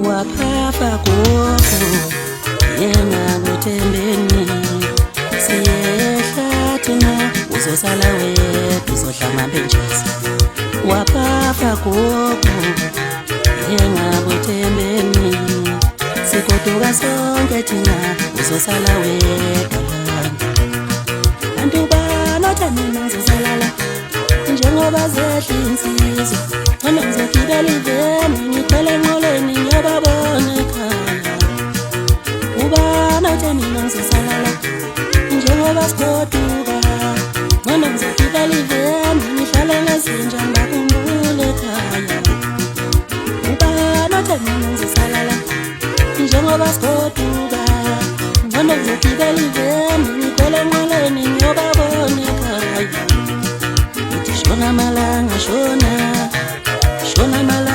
waphafa gogo yena kuthembeni siyehla thina uzosala wedwa uzohlanga benjesi waphafa gogo yena kuthembeni sigoduka sonke thina uzosala wedwa bantu banothani ngizosalala njengoba zehla insizwa noma ngizogibela iveni ngikhwele enqoleni ngiyobabona ekhaya ubanothani ngizosalala njengoba sigoduka noma ngizogibela iveni ngihlale ngezinja ngakhumbule ekhaya ubanothani ngizosalala njengoba sigoduka noma ngizogibela iveni ngikhwele enqoleni ngiyobabona ekhaya shona malanga shona malanga